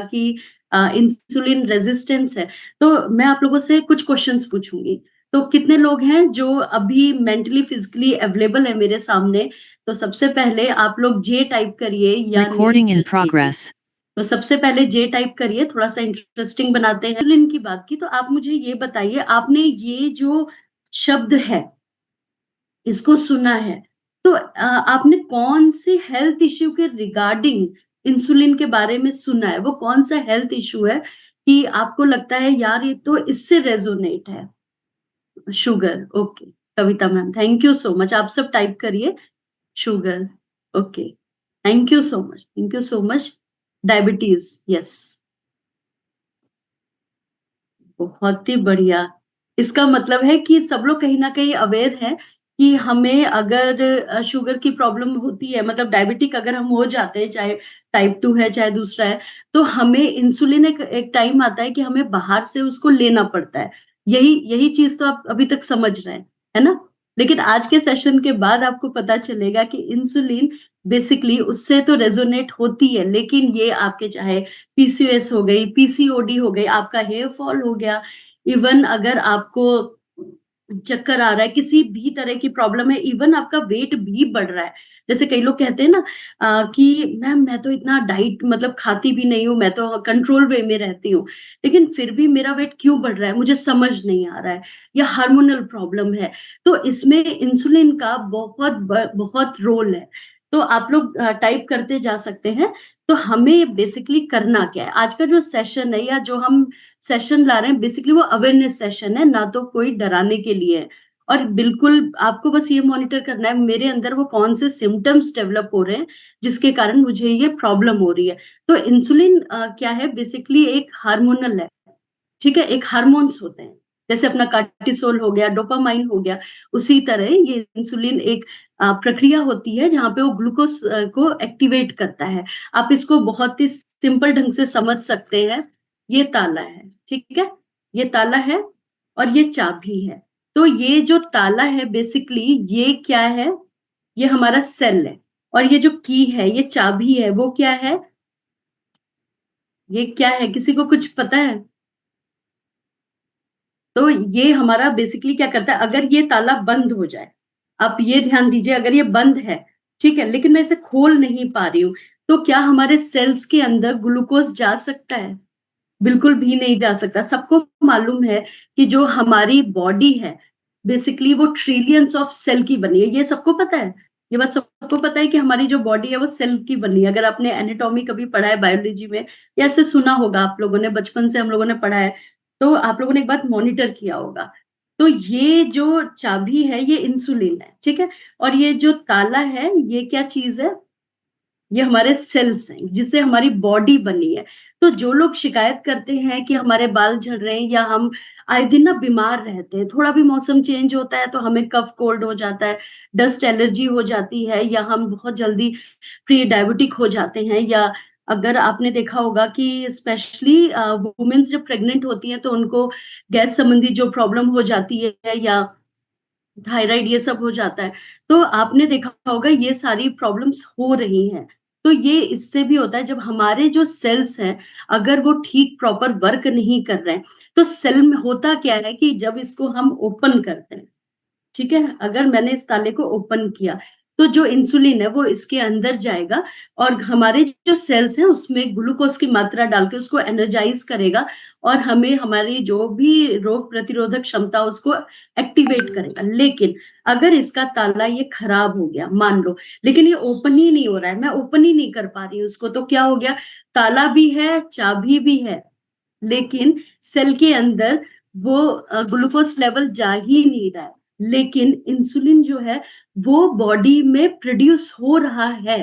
कि insulin resistance है, तो मैं आप लोगों से कुछ क्वेश्चंस पूछूंगी। तो कितने लोग हैं जो अभी मेंटली फिजिकली अवेलेबल है मेरे सामने? तो सबसे पहले आप लोग जे टाइप करिए या Recording in नीचे। progress. तो सबसे पहले जे टाइप करिए, थोड़ा सा इंटरेस्टिंग बनाते हैं। इंसुलिन की बात की, तो आप मुझे ये बताइए, आपने ये जो शब्द है इसको सुना है, तो आपने कौन से हेल्थ इश्यू के रिगार्डिंग इंसुलिन के बारे में सुना है? वो कौन सा हेल्थ इश्यू है कि आपको लगता है यार ये तो इससे रेजोनेट है? Sugar, okay. Kavita ma'am, thank you so much. आप सब टाइप करिए sugar, okay. Thank you so much, thank you so much. Diabetes, yes, बहुत ही बढ़िया। इसका मतलब है कि सब लोग कहीं ना कहीं अवेयर है कि हमें अगर शुगर की प्रॉब्लम होती है, मतलब डायबिटिक अगर हम हो जाते हैं, चाहे टाइप 2 है चाहे दूसरा है, तो हमें इंसुलिन एक टाइम आता है कि हमें बाहर से उसको लेना पड़ता है। यही यही चीज तो आप अभी तक समझ रहे हैं, है ना? लेकिन आज के सेशन के बाद आपको पता चलेगा कि इंसुलिन बेसिकली उससे तो रेजोनेट होती है, लेकिन ये आपके चाहे पीसीओएस हो गई, पीसीओडी हो गई, आपका हेयर फॉल हो गया, इवन अगर आपको चक्कर आ रहा है, किसी भी तरह की प्रॉब्लम है, इवन आपका वेट भी बढ़ रहा है। जैसे कई लोग कहते हैं ना कि मैम मैं तो इतना डाइट मतलब खाती भी नहीं हूँ, मैं तो कंट्रोल वे में रहती हूँ, लेकिन फिर भी मेरा वेट क्यों बढ़ रहा है, मुझे समझ नहीं आ रहा है, या हार्मोनल प्रॉब्लम है। तो इसमें इंसुलिन का बहुत रोल है। तो आप लोग टाइप करते जा सकते हैं। तो हमें बेसिकली करना क्या है? आज का जो सेशन है या जो हम सेशन ला रहे हैं, बेसिकली वो अवेयरनेस सेशन है, ना तो कोई डराने के लिए है। और बिल्कुल आपको बस ये मॉनिटर करना है मेरे अंदर वो कौन से सिम्टम्स डेवलप हो रहे हैं जिसके कारण मुझे ये प्रॉब्लम हो रही है। तो इंसुलिन क्या है? बेसिकली एक हार्मोनल है, ठीक है? एक हार्मोन्स होते हैं, जैसे अपना कार्टिसोल हो गया, डोपामाइन हो गया, उसी तरह ये इंसुलिन एक प्रक्रिया होती है जहां पे वो ग्लूकोज को एक्टिवेट करता है। आप इसको बहुत ही सिंपल ढंग से समझ सकते हैं। ये ताला है, ठीक है? ये ताला है और ये चाबी है। तो ये जो ताला है बेसिकली ये क्या है? ये हमारा सेल है। और ये जो की है, ये चाबी है, वो क्या है? ये क्या है? किसी को कुछ पता है? तो ये हमारा बेसिकली क्या करता है, अगर ये ताला बंद हो जाए, आप ये ध्यान दीजिए, अगर ये बंद है, ठीक है, लेकिन मैं इसे खोल नहीं पा रही हूं, तो क्या हमारे सेल्स के अंदर ग्लूकोज जा सकता है? बिल्कुल भी नहीं जा सकता। सबको मालूम है कि जो हमारी बॉडी है बेसिकली वो ट्रिलियंस ऑफ सेल की बनी है। ये सबको पता है, ये बात सबको पता है कि हमारी जो बॉडी है वो सेल की बनी है। अगर आपने एनाटॉमी कभी पढ़ा है बायोलॉजी में, या ऐसे सुना होगा आप लोगों ने, बचपन से हम लोगों ने पढ़ा है, तो आप लोगों ने एक बात मॉनिटर किया होगा। तो ये जो चाबी है ये इंसुलिन है, ठीक है? और ये जो ताला है ये क्या चीज है? ये हमारे सेल्स हैं जिससे हमारी बॉडी बनी है। तो जो लोग शिकायत करते हैं कि हमारे बाल झड़ रहे हैं या हम आए दिन ना बीमार रहते हैं, थोड़ा भी मौसम चेंज होता है तो हमें कफ कोल्ड हो जाता है, डस्ट एलर्जी हो जाती है, या हम बहुत जल्दी प्री डायबिटिक हो जाते हैं, या अगर आपने देखा होगा कि स्पेशली वुमेन्स जब प्रेग्नेंट होती हैं तो उनको गैस संबंधी जो प्रॉब्लम हो जाती है, या थायराइड, ये सब हो जाता है। तो आपने देखा होगा ये सारी प्रॉब्लम्स हो रही हैं। तो ये इससे भी होता है जब हमारे जो सेल्स हैं अगर वो ठीक प्रॉपर वर्क नहीं कर रहे हैं। तो सेल में होता क्या है कि जब इसको हम ओपन करते हैं, ठीक है, अगर मैंने इस ताले को ओपन किया तो जो इंसुलिन है वो इसके अंदर जाएगा और हमारे जो सेल्स हैं उसमें ग्लूकोज की मात्रा डाल के उसको एनर्जाइज करेगा और हमें हमारी जो भी रोग प्रतिरोधक क्षमता उसको एक्टिवेट करेगा। लेकिन अगर इसका ताला ये खराब हो गया मान लो, लेकिन ये ओपन ही नहीं हो रहा है, मैं ओपन ही नहीं कर पा रही हूँ उसको, तो क्या हो गया? ताला भी है, चाबी भी है, लेकिन सेल के अंदर वो ग्लूकोज लेवल जा ही नहीं रहा है। लेकिन इंसुलिन जो है वो बॉडी में प्रोड्यूस हो रहा है,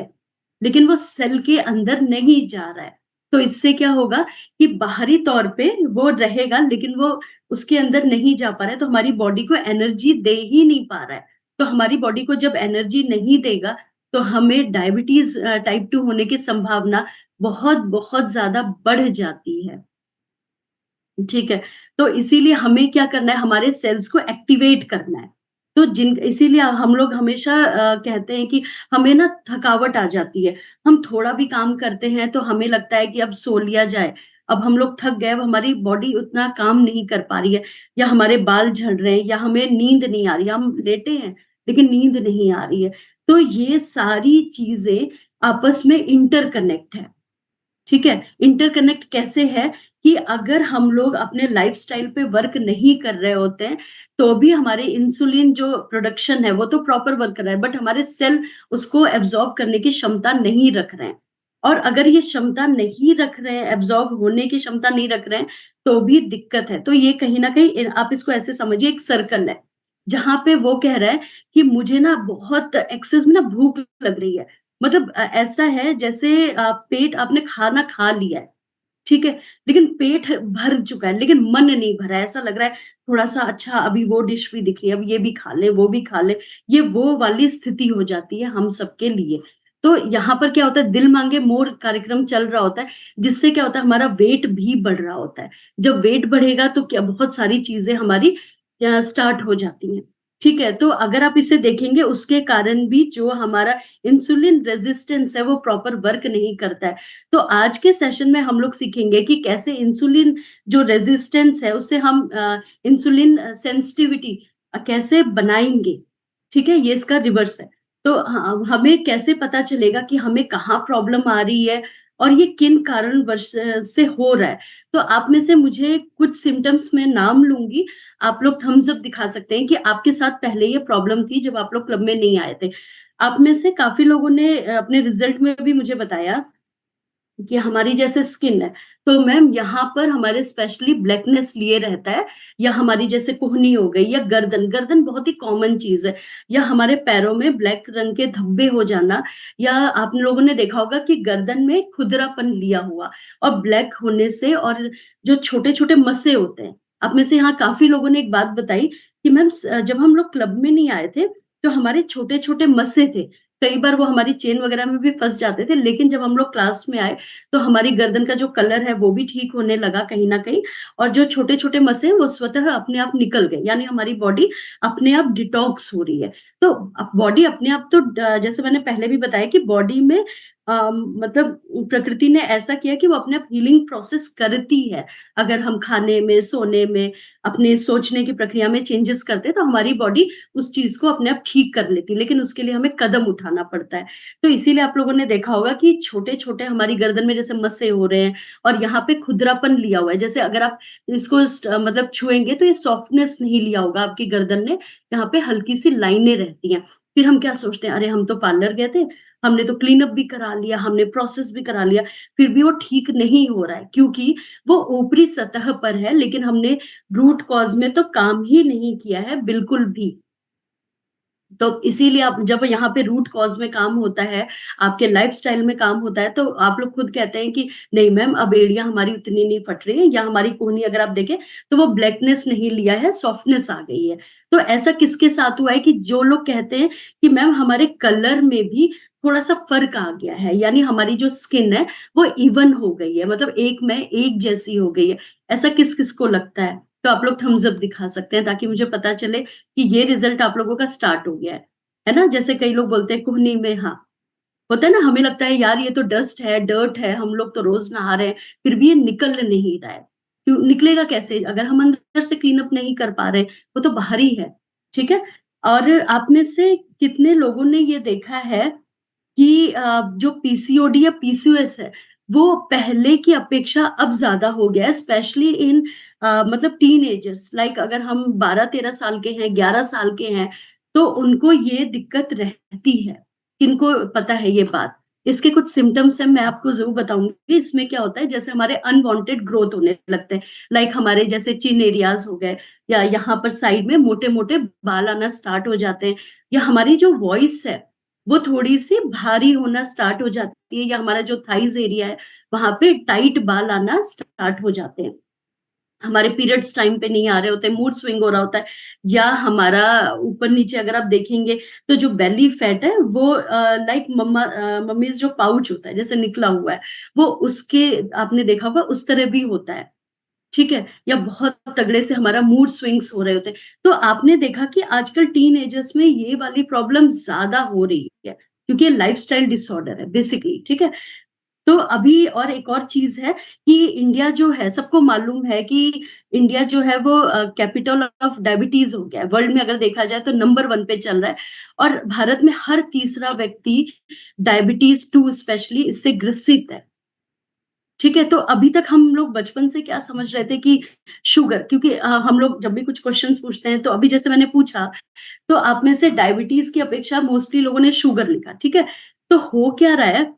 लेकिन वो सेल के अंदर नहीं जा रहा है। तो इससे क्या होगा कि बाहरी तौर पे वो रहेगा लेकिन वो उसके अंदर नहीं जा पा रहा है, तो हमारी बॉडी को एनर्जी दे ही नहीं पा रहा है। तो हमारी बॉडी को जब एनर्जी नहीं देगा तो हमें डायबिटीज टाइप 2 होने की संभावना बहुत बहुत ज्यादा बढ़ जाती है, ठीक है? तो इसीलिए हमें क्या करना है, हमारे सेल्स को एक्टिवेट करना है। तो जिन इसीलिए हम लोग हमेशा कहते हैं कि हमें ना थकावट आ जाती है। हम थोड़ा भी काम करते हैं तो हमें लगता है कि अब सो लिया जाए। अब हम लोग थक गए, अब हमारी बॉडी उतना काम नहीं कर पा रही है, या हमारे बाल झड़ रहे हैं, या हमें नींद नहीं आ रही है। हम लेटे हैं लेकिन नींद नहीं आ रही है। तो ये सारी चीजें आपस में इंटरकनेक्ट है। ठीक है, इंटरकनेक्ट कैसे है कि अगर हम लोग अपने लाइफस्टाइल पे वर्क नहीं कर रहे होते हैं तो भी हमारे इंसुलिन जो प्रोडक्शन है वो तो प्रॉपर वर्क कर रहा है, बट हमारे सेल उसको एब्जॉर्ब करने की क्षमता नहीं रख रहे हैं। और अगर ये क्षमता नहीं रख रहे हैं, एब्जॉर्ब होने की क्षमता नहीं रख रहे हैं, तो भी दिक्कत है। तो ये कहीं ना कहीं आप इसको ऐसे समझिए, एक सर्कल है जहां पे वो कह रहा है कि मुझे ना बहुत एक्सेस में ना भूख लग रही है। मतलब ऐसा है जैसे पेट आपने खाना खा लिया है, ठीक है, लेकिन पेट भर चुका है लेकिन मन नहीं भरा है। ऐसा लग रहा है थोड़ा सा, अच्छा अभी वो डिश भी दिख रही है, अब ये भी खा ले, वो भी खा ले। ये वो वाली स्थिति हो जाती है हम सबके लिए। तो यहाँ पर क्या होता है, दिल मांगे मोर कार्यक्रम चल रहा होता है, जिससे क्या होता है, हमारा वेट भी बढ़ रहा होता है। जब वेट बढ़ेगा तो क्या बहुत सारी चीजें हमारी स्टार्ट हो जाती हैं। ठीक है, तो अगर आप इसे देखेंगे उसके कारण भी जो हमारा इंसुलिन रेजिस्टेंस है वो प्रॉपर वर्क नहीं करता है। तो आज के सेशन में हम लोग सीखेंगे कि कैसे इंसुलिन जो रेजिस्टेंस है उससे हम इंसुलिन सेंसिटिविटी कैसे बनाएंगे। ठीक है, ये इसका रिवर्स है। तो हमें कैसे पता चलेगा कि हमें कहाँ प्रॉब्लम आ रही है और ये किन कारणवश से हो रहा है। तो आप में से मुझे कुछ सिम्टम्स में नाम लूंगी, आप लोग थम्स अप दिखा सकते हैं कि आपके साथ पहले ये प्रॉब्लम थी जब आप लोग क्लब में नहीं आए थे। आप में से काफी लोगों ने अपने रिजल्ट में भी मुझे बताया कि हमारी जैसे स्किन है, तो मैम यहाँ पर हमारे स्पेशली ब्लैकनेस लिए रहता है, या हमारी जैसे कुहनी हो गई, या गर्दन, गर्दन बहुत ही कॉमन चीज है, या हमारे पैरों में ब्लैक रंग के धब्बे हो जाना, या आप लोगों ने देखा होगा कि गर्दन में खुरदरापन लिया हुआ और ब्लैक होने से, और जो छोटे छोटे मस्से होते हैं। आप में से यहाँ काफी लोगों ने एक बात बताई कि मैम जब हम लोग क्लब में नहीं आए थे तो हमारे छोटे छोटे मस्से थे, कई बार वो हमारी चेन वगैरह में भी फंस जाते थे, लेकिन जब हम लोग क्लास में आए तो हमारी गर्दन का जो कलर है वो भी ठीक होने लगा कहीं ना कहीं, और जो छोटे छोटे मसे हैं वो स्वतः अपने आप निकल गए, यानी हमारी बॉडी अपने आप डिटॉक्स हो रही है। तो बॉडी अपने आप तो जैसे मैंने पहले भी बताया कि बॉडी में मतलब प्रकृति ने ऐसा किया कि वो अपने आप हीलिंग प्रोसेस करती है। अगर हम खाने में, सोने में, अपने सोचने की प्रक्रिया में चेंजेस करते हैं तो हमारी बॉडी उस चीज को अपने आप ठीक कर लेती है, लेकिन उसके लिए हमें कदम उठाना पड़ता है। तो इसीलिए आप लोगों ने देखा होगा कि छोटे छोटे हमारी गर्दन में जैसे मस्से हो रहे हैं, और यहाँ पे खुरदरापन लिया हुआ है। जैसे अगर आप इसको मतलब छुएंगे तो ये सॉफ्टनेस नहीं लिया होगा आपकी गर्दन ने, यहाँ पे हल्की सी लाइनें रहती हैं। फिर हम क्या सोचते हैं, अरे हम तो पार्लर गए थे, हमने तो क्लीन अप भी करा लिया, हमने प्रोसेस भी करा लिया, फिर भी वो ठीक नहीं हो रहा है, क्योंकि वो ऊपरी सतह पर है, लेकिन हमने रूट कॉज में तो काम ही नहीं किया है बिल्कुल भी। तो इसीलिए आप जब यहाँ पे रूट कॉज में काम होता है, आपके लाइफस्टाइल में काम होता है, तो आप लोग खुद कहते हैं कि नहीं मैम अब एड़ियां हमारी उतनी नहीं फट रही है, या हमारी कोहनी अगर आप देखें तो वो ब्लैकनेस नहीं लिया है, सॉफ्टनेस आ गई है। तो ऐसा किसके साथ हुआ है कि जो लोग कहते हैं कि मैम हमारे कलर में भी थोड़ा सा फर्क आ गया है, यानी हमारी जो स्किन है वो इवन हो गई है, मतलब एक में एक जैसी हो गई है, ऐसा किस किस को लगता है? तो आप लोग थम्स अप दिखा सकते हैं ताकि मुझे पता चले कि ये रिजल्ट आप लोगों का स्टार्ट हो गया है ना? जैसे कई लोग बोलते हैं कुहनी में, हाँ होता है ना, हमें लगता है यार ये तो डस्ट है, डर्ट है, हम लोग तो रोज नहा रहे हैं, फिर भी ये निकल नहीं रहा है। क्यों निकलेगा कैसे, अगर हम अंदर से क्लीन अप नहीं कर पा रहे, वो तो बाहर ही है। ठीक है, और आप में से कितने लोगों ने ये देखा है कि जो पीसीओडी या पीसीओएस है वो पहले की अपेक्षा अब ज्यादा हो गया है, स्पेशली इन मतलब टीनेजर्स, लाइक अगर हम 12-13 साल के हैं, 11 साल के हैं, तो उनको ये दिक्कत रहती है। किनको पता है ये बात? इसके कुछ सिम्टम्स हैं, मैं आपको जरूर बताऊंगी। इसमें क्या होता है, जैसे हमारे अनवांटेड ग्रोथ होने लगते हैं, लाइक हमारे जैसे चिन एरियाज हो गए, या यहाँ पर साइड में मोटे मोटे बाल आना स्टार्ट हो जाते हैं, या हमारी जो वॉइस है वो थोड़ी सी भारी होना स्टार्ट हो जाती है, या हमारा जो थाइज एरिया है वहां पे टाइट बाल आना स्टार्ट हो जाते हैं, हमारे पीरियड्स टाइम पे नहीं आ रहे होते, मूड स्विंग हो रहा होता है, या हमारा ऊपर नीचे अगर आप देखेंगे तो जो बेली फैट है वो लाइक मम्मीज जो पाउच होता है जैसे निकला हुआ है, वो उसके आपने देखा होगा उस तरह भी होता है। ठीक है, या बहुत तगड़े से हमारा मूड स्विंग्स हो रहे होते हैं। तो आपने देखा कि आजकल टीनेजर्स में ये वाली प्रॉब्लम ज़्यादा हो रही है, क्योंकि ये लाइफ़स्टाइल डिसऑर्डर है बेसिकली, ठीक है? तो अभी और एक और चीज़ है कि इंडिया जो है, सबको मालूम है कि इंडिया जो है वो कैपिटल ऑफ डायबिटीज़ हो गया है। वर्ल्ड में अगर देखा जाए तो नंबर 1 पे चल रहा है, और भारत में हर तीसरा व्यक्ति डायबिटीज़ 2 स्पेशली इससे ग्रसित है। ठीक है, तो अभी तक हम लोग बचपन से क्या समझ रहे थे कि शुगर, क्योंकि हम लोग जब भी कुछ क्वेश्चन्स पूछते हैं, तो अभी जैसे मैंने पूछा, तो आप में से डायबिटीज़ की अपेक्षा मोस्टली लोगों ने शुगर लिखा, ठीक है? तो हो क्या रहा है,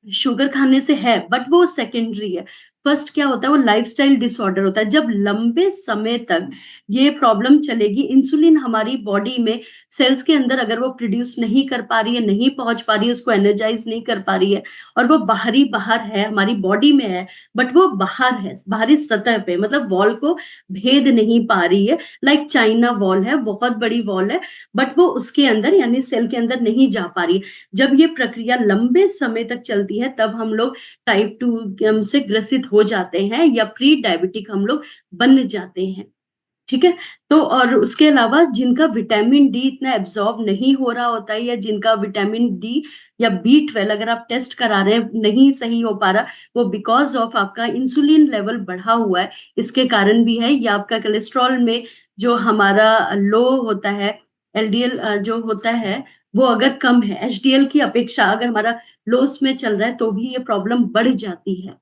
शुगर खाने से है, बट वो सेकेंडरी है। फर्स्ट क्या होता है, वो लाइफस्टाइल डिसऑर्डर होता है। जब लंबे समय तक ये प्रॉब्लम चलेगी, इंसुलिन हमारी बॉडी में सेल्स के अंदर अगर वो प्रोड्यूस नहीं कर पा रही है, नहीं पहुंच पा रही है, उसको एनर्जाइज नहीं कर पा रही है, और वो बाहर है, हमारी बॉडी में है, बट वो बाहर है, बाहरी सतह पे, मतलब वॉल को भेद नहीं पा रही है। लाइक चाइना वॉल है, बहुत बड़ी वॉल है, बट वो उसके अंदर यानी सेल के अंदर नहीं जा पा रही है। जब ये प्रक्रिया लंबे समय तक चलती है, तब हम लोग टाइप 2 से ग्रसित हो जाते हैं, या प्री डायबिटिक हम लोग बन जाते हैं। ठीक है? तो और उसके अलावा जिनका विटामिन डी इतना एब्जॉर्ब नहीं हो रहा होता है, या जिनका विटामिन डी या बी 12 अगर आप टेस्ट करा रहे हैं नहीं सही हो पा रहा, वो बिकॉज ऑफ आपका इंसुलिन लेवल बढ़ा हुआ है, इसके कारण भी है। या आपका कोलेस्ट्रॉल में जो हमारा लो होता है, एलडीएल जो होता है, वो अगर कम है, एचडीएल की अपेक्षा अगर हमारा लोस में चल रहा है, तो भी ये प्रॉब्लम बढ़ जाती है।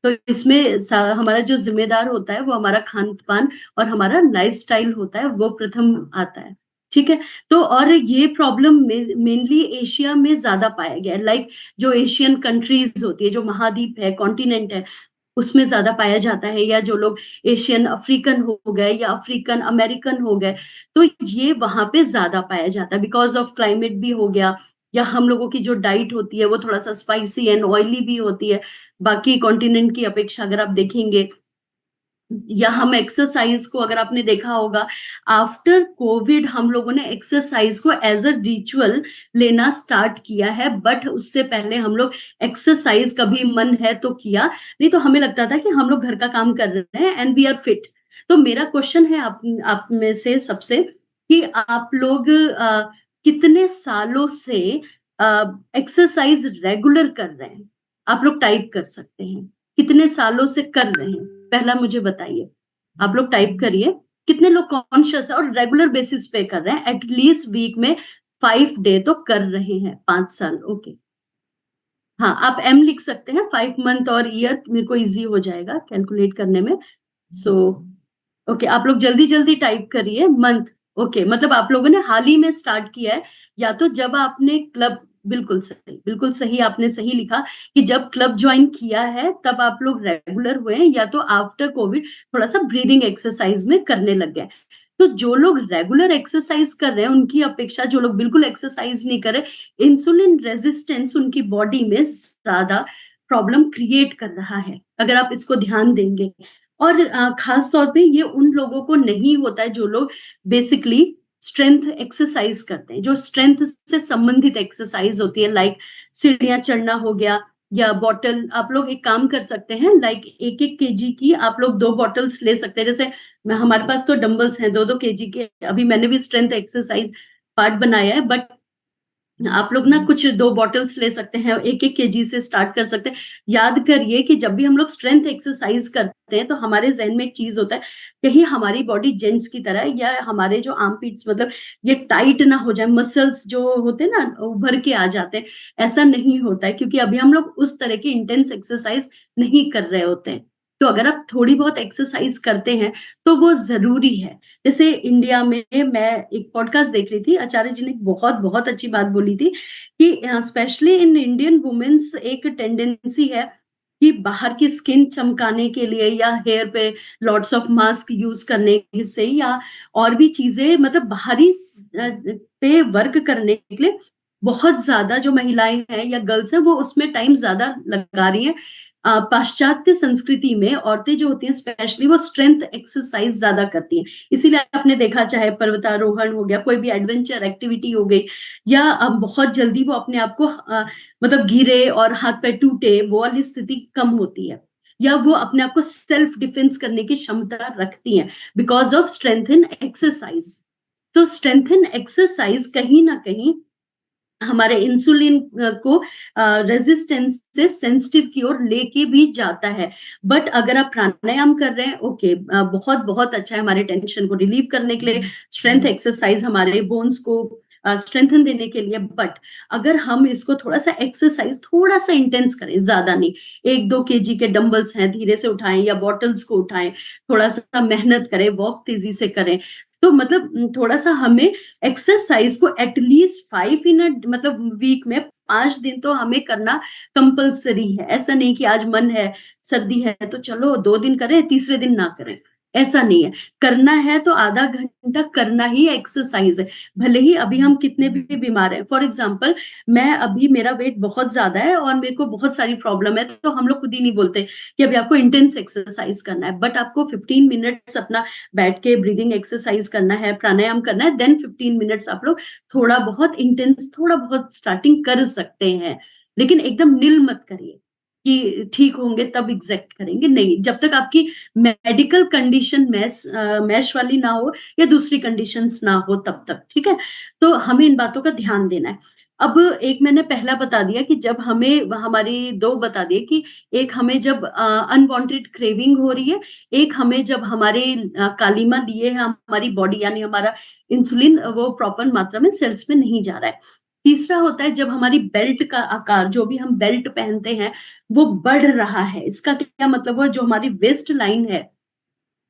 तो इसमें हमारा जो जिम्मेदार होता है, वो हमारा खान-पान और हमारा लाइफ़स्टाइल होता है, वो प्रथम आता है। ठीक है? तो और ये प्रॉब्लम मेनली एशिया में ज़्यादा पाया गया है। लाइक जो एशियन कंट्रीज़ होती है, जो महाद्वीप है, कॉन्टिनेंट है, उसमें ज़्यादा पाया जाता है, या जो लोग एशियन अफ्रीकन हो गए या अफ्रीकन अमेरिकन हो गए, तो ये वहाँ पे ज़्यादा पाया जाता है बिकॉज़ ऑफ क्लाइमेट भी हो गया, या हम लोगों की जो डाइट होती है वो थोड़ा-सा स्पाइसी एंड ऑयली भी होती है। बाकी कॉन्टिनेंट की अपेक्षा अगर आप देखेंगे, या हम एक्सरसाइज को अगर आपने देखा होगा, आफ्टर कोविड हम लोगों ने एक्सरसाइज को एज अ रिचुअल लेना स्टार्ट किया है, बट उससे पहले हम लोग एक्सरसाइज कभी मन है तो किया, नहीं तो हमें लगता था कि हम लोग घर का काम कर रहे हैं एंड वी आर फिट। तो मेरा क्वेश्चन है आप में से सबसे, कि आप लोग कितने सालों से एक्सरसाइज रेगुलर कर रहे हैं? आप लोग टाइप कर सकते हैं, कितने सालों से कर रहे हैं? पहला मुझे बताइए। आप लोग टाइप करिए, कितने लोग कॉन्शियस है और रेगुलर बेसिस पे कर रहे हैं, एटलीस्ट वीक में 5 डे तो कर रहे हैं, 5 साल, ओके। हाँ, आप एम लिख सकते हैं, 5 मंथ और ईयर मेरे को ईज़ी हो जाएगा कैलकुलेट करने में। सो ओके, आप लोग जल्दी-जल्दी टाइप करिए मंथ। ओके, मतलब आप लोगों ने हाल ही में स्टार्ट किया है, या तो जब आपने क्लब, बिल्कुल सही आपने सही लिखा, कि जब क्लब जॉइन किया है तब आप लोग रेगुलर हुए हैं, या तो आफ्टर कोविड थोड़ा-सा ब्रीथिंग एक्सरसाइज में करने लग गए। तो जो लोग रेगुलर एक्सरसाइज कर रहे हैं, उनकी अपेक्षा जो लोग बिल्कुल एक्सरसाइज नहीं कर रहे, इंसुलिन रेजिस्टेंस उनकी बॉडी में ज़्यादा प्रॉब्लम क्रिएट कर रहा है, अगर आप इसको ध्यान देंगे। और खास तौर पे ये उन लोगों को नहीं होता है जो लोग बेसिकली स्ट्रेंथ एक्सरसाइज करते हैं, जो स्ट्रेंथ से संबंधित एक्सरसाइज होती है, लाइक सीढ़ियाँ चढ़ना हो गया, या बॉटल, आप लोग एक काम कर सकते हैं, लाइक 1-1 केजी की आप लोग 2 बॉटल्स ले सकते हैं। जैसे मैं, हमारे पास तो डंबल्स हैं 2-2 केजी के, अभी मैंने भी स्ट्रेंथ एक्सरसाइज पार्ट बनाया है, बट आप लोग ना कुछ 2 बॉटल्स ले सकते हैं, 1-1 केजी से स्टार्ट कर सकते हैं। याद करिए कि जब भी हम लोग स्ट्रेंथ एक्सरसाइज करते हैं, तो हमारे ज़हन में एक चीज़ होता है, कहीं हमारी बॉडी जेंट्स की तरह, या हमारे जो आर्मपिट्स मतलब ये टाइट ना हो जाए, मसल्स जो होते हैं ना उभर के आ जाते हैं, ऐसा नहीं होता है, क्योंकि अभी हम लोग उस तरह की इंटेंस एक्सरसाइज नहीं कर रहे होते हैं। तो अगर आप थोड़ी बहुत एक्सरसाइज करते हैं, तो वो ज़रूरी है। जैसे इंडिया में मैं एक पॉडकास्ट देख रही थी, आचार्य जी ने बहुत अच्छी बात बोली थी कि स्पेशली इन इंडियन वुमेन्स एक टेंडेंसी है कि बाहर की स्किन चमकाने के लिए, या हेयर पे लॉट्स ऑफ मास्क यूज करने से, या और भी चीजें, मतलब बाहरी पे वर्क करने के लिए बहुत ज्यादा जो महिलाएं हैं या गर्ल्स हैं, वो उसमें टाइम ज्यादा लगा रही हैं। पाश्चात्य संस्कृति में औरतें जो होती हैं स्पेशली, वो स्ट्रेंथ एक्सरसाइज ज्यादा करती हैं। इसीलिए आपने देखा, चाहे पर्वतारोहण हो गया, कोई भी एडवेंचर एक्टिविटी हो गई, या बहुत जल्दी वो अपने आप को मतलब गिरे और हाथ पैर टूटे, वो वाली स्थिति कम होती है। या वो अपने आप को सेल्फ डिफेंस करने की क्षमता रखती हैं because of strength in exercise. तो स्ट्रेंथ इन एक्सरसाइज कहीं ना कहीं हमारे इंसुलिन को रेजिस्टेंस से सेंसिटिव की ओर लेके भी जाता है। बट अगर आप प्राणायाम कर रहे हैं, ओके, बहुत बहुत अच्छा है हमारे टेंशन को रिलीव करने के लिए, स्ट्रेंथ एक्सरसाइज हमारे बोन्स को स्ट्रेंथन देने के लिए। बट अगर हम इसको थोड़ा सा एक्सरसाइज थोड़ा सा इंटेंस करें, ज्यादा नहीं, 1-2 kg के डंबल्स हैं धीरे से उठाएं या बॉटल्स को उठाएं, थोड़ा सा मेहनत करें, वॉक तेजी से करें, तो मतलब थोड़ा सा हमें एक्सरसाइज को एटलीस्ट 5 मतलब वीक में 5 दिन तो हमें करना कंपलसरी है। ऐसा नहीं कि आज मन है, सर्दी है तो चलो 2 दिन करें, तीसरे दिन ना करें, ऐसा नहीं है। करना है तो आधा घंटा करना ही एक्सरसाइज है, भले ही अभी हम कितने भी बीमार हैं। फॉर एग्जाम्पल, मैं अभी, मेरा वेट बहुत ज्यादा है और मेरे को बहुत सारी प्रॉब्लम है, तो हम लोग खुद ही नहीं बोलते कि अभी आपको इंटेंस एक्सरसाइज करना है, बट आपको 15 मिनट्स अपना बैठ के ब्रीदिंग एक्सरसाइज करना है, प्राणायाम करना है, देन 15 मिनट्स आप लोग थोड़ा बहुत इंटेंस, थोड़ा बहुत स्टार्टिंग कर सकते हैं। लेकिन एकदम निल मत करिए कि ठीक होंगे तब एग्जैक्ट करेंगे, नहीं, जब तक आपकी मेडिकल कंडीशन मैश वाली ना हो या दूसरी कंडीशंस ना हो तब तक, ठीक है। तो हमें इन बातों का ध्यान देना है। अब एक मैंने पहला बता दिया कि जब हमें, हमारी दो बता दिए कि एक हमें जब अनवांटेड क्रेविंग हो रही है, एक हमें जब हमारे कालीमा लिए है हमारी बॉडी, यानी हमारा इंसुलिन वो प्रॉपर मात्रा में सेल्स में नहीं जा रहा है। तीसरा होता है जब हमारी बेल्ट का आकार, जो भी हम बेल्ट पहनते हैं, वो बढ़ रहा है। इसका क्या मतलब है, जो हमारी वेस्ट लाइन है,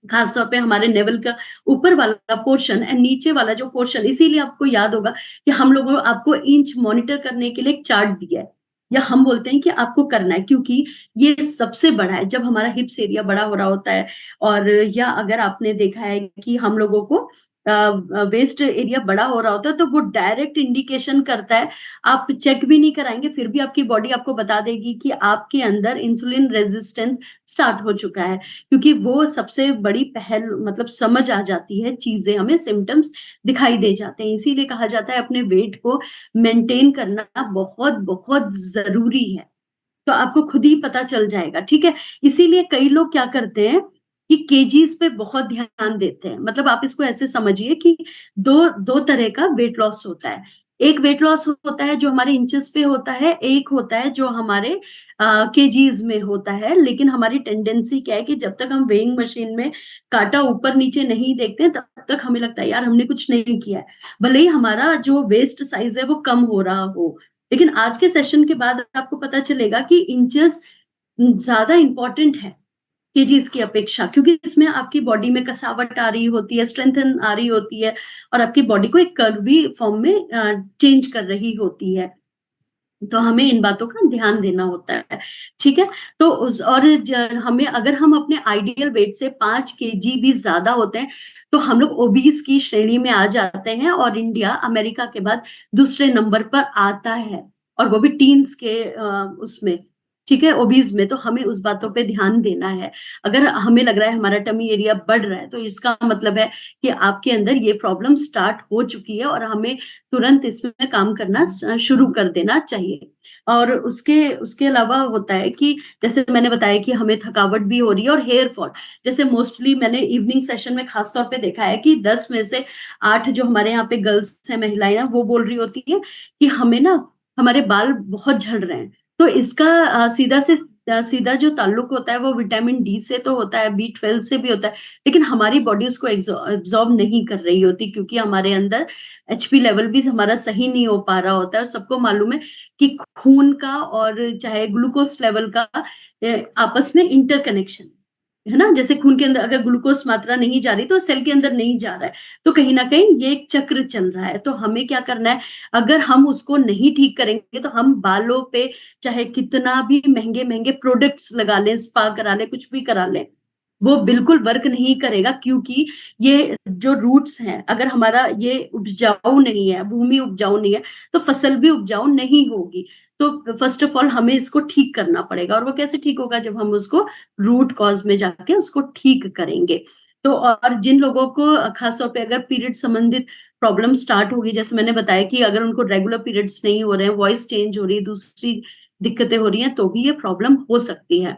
खासतौर पे हमारे नेवल का ऊपर वाला पोर्शन एंड नीचे वाला जो पोर्शन, इसीलिए आपको याद होगा कि हम लोगों आपको इंच मॉनिटर करने के लिए एक चार्ट दिया है, या हम बोलते हैं कि आपको करना है, क्योंकि ये सबसे बड़ा है जब हमारा हिप्स एरिया बड़ा हो रहा होता है। और या अगर आपने देखा है कि हम लोगों को वेस्ट एरिया बड़ा हो रहा होता है, तो वो डायरेक्ट इंडिकेशन करता है, आप चेक भी नहीं कराएंगे फिर भी आपकी बॉडी आपको बता देगी कि आपके अंदर इंसुलिन रेजिस्टेंस स्टार्ट हो चुका है, क्योंकि वो सबसे बड़ी पहल, मतलब समझ आ जाती है चीजें, हमें सिम्टम्स दिखाई दे जाते हैं। इसीलिए कहा जाता है अपने वेट को मेंटेन करना बहुत बहुत जरूरी है, तो आपको खुद ही पता चल जाएगा, ठीक है। इसीलिए कई लोग क्या करते हैं कि केजीज पे बहुत ध्यान देते हैं। मतलब आप इसको ऐसे समझिए कि दो दो तरह का वेट लॉस होता है। एक वेट लॉस होता है जो हमारे इंचेस पे होता है, एक होता है जो हमारे केजीज में होता है। लेकिन हमारी टेंडेंसी क्या है कि जब तक हम वेइंग मशीन में कांटा ऊपर नीचे नहीं देखते तब तक हमें लगता है यार हमने कुछ नहीं किया है, भले ही हमारा जो वेस्ट साइज है वो कम हो रहा हो। लेकिन आज के सेशन के बाद आपको पता चलेगा कि इंचेस ज्यादा इंपॉर्टेंट है केजीज की अपेक्षा, क्योंकि इसमें आपकी बॉडी में कसावट आ रही होती है, स्ट्रेंथन आ रही होती है, और आपकी बॉडी को एक कर्वी फॉर्म में चेंज कर रही होती है। तो हमें इन बातों का ध्यान देना होता है, ठीक है। तो हमें, अगर हम अपने आइडियल वेट से 5 kg भी ज्यादा होते हैं तो हम लोग ओबीस की श्रेणी में आ जाते हैं, और इंडिया अमेरिका के बाद दूसरे नंबर पर आता है, और वो भी टीन्स के उसमें, ठीक है, ओबीज में। तो हमें उस बातों पे ध्यान देना है। अगर हमें लग रहा है हमारा टमी एरिया बढ़ रहा है, तो इसका मतलब है कि आपके अंदर ये प्रॉब्लम स्टार्ट हो चुकी है, और हमें तुरंत इसमें काम करना शुरू कर देना चाहिए। और उसके उसके अलावा होता है कि जैसे मैंने बताया कि हमें थकावट भी हो रही है, और हेयर फॉल, जैसे मोस्टली मैंने इवनिंग सेशन में खासतौर पे देखा है कि 10 में से 8 जो हमारे यहाँ पे गर्ल्स हैं, महिलाएं हैं, वो बोल रही होती है कि हमें ना, हमारे बाल बहुत झड़ रहे हैं। तो इसका सीधा जो ताल्लुक होता है वो विटामिन डी से तो होता है, B12 से भी होता है, लेकिन हमारी बॉडी उसको एब्जॉर्ब नहीं कर रही होती, क्योंकि हमारे अंदर एचपी लेवल भी हमारा सही नहीं हो पा रहा होता है। और सबको मालूम है कि खून का और चाहे ग्लूकोज लेवल का आपस में इंटरकनेक्शन है ना। जैसे खून के अंदर अगर ग्लूकोज मात्रा नहीं जा रही तो सेल के अंदर नहीं जा रहा है, तो कहीं ना कहीं ये एक चक्र चल रहा है। तो हमें क्या करना है, अगर हम उसको नहीं ठीक करेंगे तो हम बालों पे चाहे कितना भी महंगे महंगे प्रोडक्ट्स लगा लें, स्पा करा लें, कुछ भी करा लें, वो बिल्कुल वर्क नहीं करेगा। क्योंकि ये जो रूट्स हैं, अगर हमारा ये उपजाऊ नहीं है, भूमि उपजाऊ नहीं है, तो फसल भी उपजाऊ नहीं होगी। तो फर्स्ट ऑफ ऑल हमें इसको ठीक करना पड़ेगा, और वो कैसे ठीक होगा, जब हम उसको रूट कॉज में जाके उसको ठीक करेंगे। तो और जिन लोगों को खासतौर पे अगर पीरियड संबंधित प्रॉब्लम स्टार्ट होगी, जैसे मैंने बताया कि अगर उनको रेगुलर पीरियड्स नहीं हो रहे हैं, वॉइस चेंज हो रही है, दूसरी दिक्कतें हो रही हैं, तो भी ये प्रॉब्लम हो सकती है।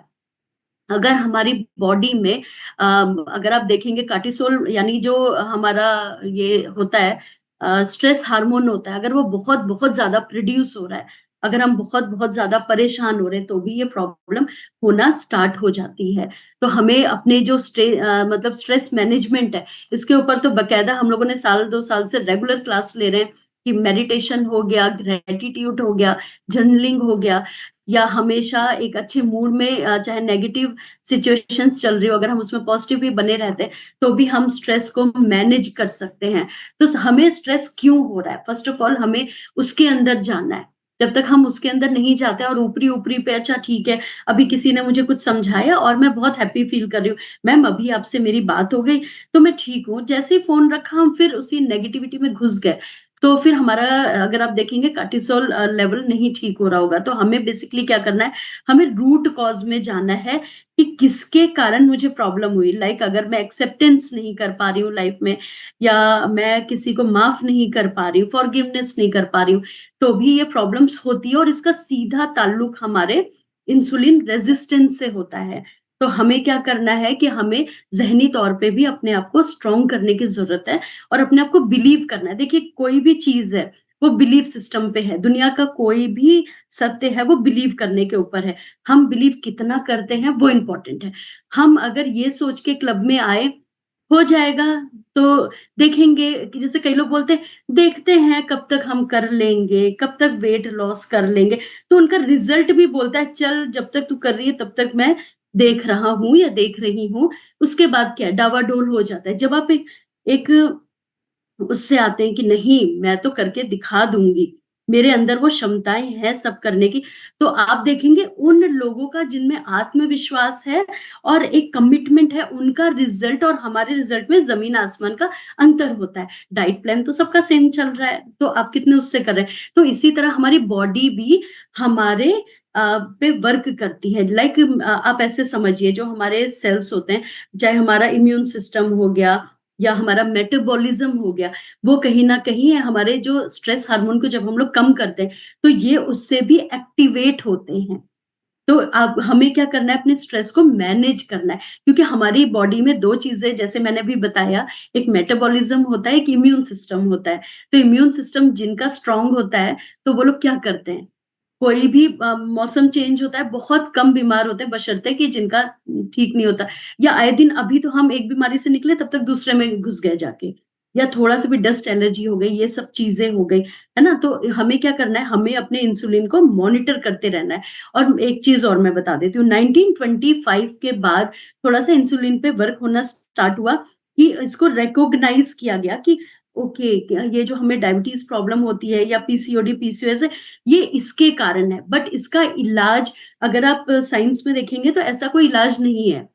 अगर हमारी बॉडी में अगर आप देखेंगे कार्टिसोल यानी जो हमारा ये होता है स्ट्रेस हार्मोन होता है, अगर वो बहुत बहुत ज्यादा प्रोड्यूस हो रहा है, अगर हम बहुत बहुत ज्यादा परेशान हो रहे हैं तो भी ये प्रॉब्लम होना स्टार्ट हो जाती है। तो हमें अपने जो मतलब स्ट्रेस मैनेजमेंट है, इसके ऊपर तो बकायदा हम लोगों ने साल 2 साल से रेगुलर क्लास ले रहे हैं कि मेडिटेशन हो गया, ग्रेटिट्यूड हो गया, जर्नलिंग हो गया, या हमेशा एक अच्छे मूड में चाहे नेगेटिव सिचुएशंस चल रही हो, अगर हम उसमें पॉजिटिव भी बने रहते हैं तो भी हम स्ट्रेस को मैनेज कर सकते हैं। तो हमें स्ट्रेस क्यों हो रहा है, फर्स्ट ऑफ ऑल हमें उसके अंदर जानना है। जब तक हम उसके अंदर नहीं जाते और ऊपरी ऊपरी पे अच्छा ठीक है, अभी किसी ने मुझे कुछ समझाया और मैं बहुत हैप्पी फील कर रही हूँ, मैम अभी आपसे मेरी बात हो गई तो मैं ठीक हूँ, जैसे ही फोन रखा हम फिर उसी नेगेटिविटी में घुस गए, तो फिर हमारा अगर आप देखेंगे कार्टिसोल लेवल नहीं ठीक हो रहा होगा। तो हमें बेसिकली क्या करना है, हमें रूट कॉज में जाना है कि किसके कारण मुझे प्रॉब्लम हुई। लाइक अगर मैं एक्सेप्टेंस नहीं कर पा रही हूँ लाइफ में, या मैं किसी को माफ नहीं कर पा रही हूँ, फॉरगिवनेस नहीं कर पा रही हूँ, तो भी ये प्रॉब्लम्स होती है और इसका सीधा ताल्लुक हमारे इंसुलिन रेजिस्टेंस से होता है। तो हमें क्या करना है कि हमें जहनी तौर पे भी अपने आप को स्ट्रॉन्ग करने की जरूरत है और अपने आप को बिलीव करना है। देखिए कोई भी चीज है वो बिलीव सिस्टम पे है, दुनिया का कोई भी सत्य है वो बिलीव करने के ऊपर है। हम बिलीव कितना करते हैं वो इंपॉर्टेंट है। हम अगर ये सोच के क्लब में आए हो जाएगा, तो देखेंगे कि जैसे कई लोग बोलते हैं देखते हैं कब तक हम कर लेंगे, कब तक वेट लॉस कर लेंगे, तो उनका रिजल्ट भी बोलता है चल जब तक तू कर रही है तब तक मैं देख रहा हूं या देख रही हूँ। उसके बाद क्या डावाडोल हो जाता है। जब आप एक उससे आते हैं कि नहीं मैं तो करके दिखा दूंगी, मेरे अंदर वो क्षमताएं हैं सब करने की, तो आप देखेंगे उन लोगों का जिनमें आत्मविश्वास है और एक कमिटमेंट है, उनका रिजल्ट और हमारे रिजल्ट में जमीन आसमान का अंतर होता है। डाइट प्लान तो सबका सेम चल रहा है, तो आप कितने उससे कर रहे हैं। तो इसी तरह हमारी बॉडी भी हमारे पे वर्क करती है। लाइक आप ऐसे समझिए जो हमारे सेल्स होते हैं, चाहे हमारा इम्यून सिस्टम हो गया या हमारा मेटाबॉलिज्म हो गया, वो कहीं ना कहीं हमारे जो स्ट्रेस हार्मोन को जब हम लोग कम करते हैं तो ये उससे भी एक्टिवेट होते हैं। तो अब हमें क्या करना है, अपने स्ट्रेस को मैनेज करना है, क्योंकि हमारी बॉडी में दो चीजें जैसे मैंने अभी बताया, एक मेटाबॉलिज्म होता है, एक इम्यून सिस्टम होता है। तो इम्यून सिस्टम जिनका स्ट्रांग होता है तो वो लोग क्या करते हैं, कोई भी मौसम चेंज होता है बहुत कम बीमार होते हैं, बशर्ते कि जिनका ठीक नहीं होता, या आए दिन अभी तो हम एक बीमारी से निकले तब तक दूसरे में घुस गए जाके, या थोड़ा सा भी डस्ट एलर्जी हो गई, ये सब चीजें हो गई, है ना। तो हमें क्या करना है, हमें अपने इंसुलिन को मॉनिटर करते रहना है। और एक चीज और मैं बता देती हूँ, 1925 के बाद थोड़ा सा इंसुलिन पे वर्क होना स्टार्ट हुआ कि इसको रिकॉग्नाइज किया गया कि ओके, ये जो हमें डायबिटीज प्रॉब्लम होती है या पीसीओडी पीसीओएस है, ये इसके कारण है। बट इसका इलाज अगर आप साइंस में देखेंगे तो ऐसा कोई इलाज नहीं है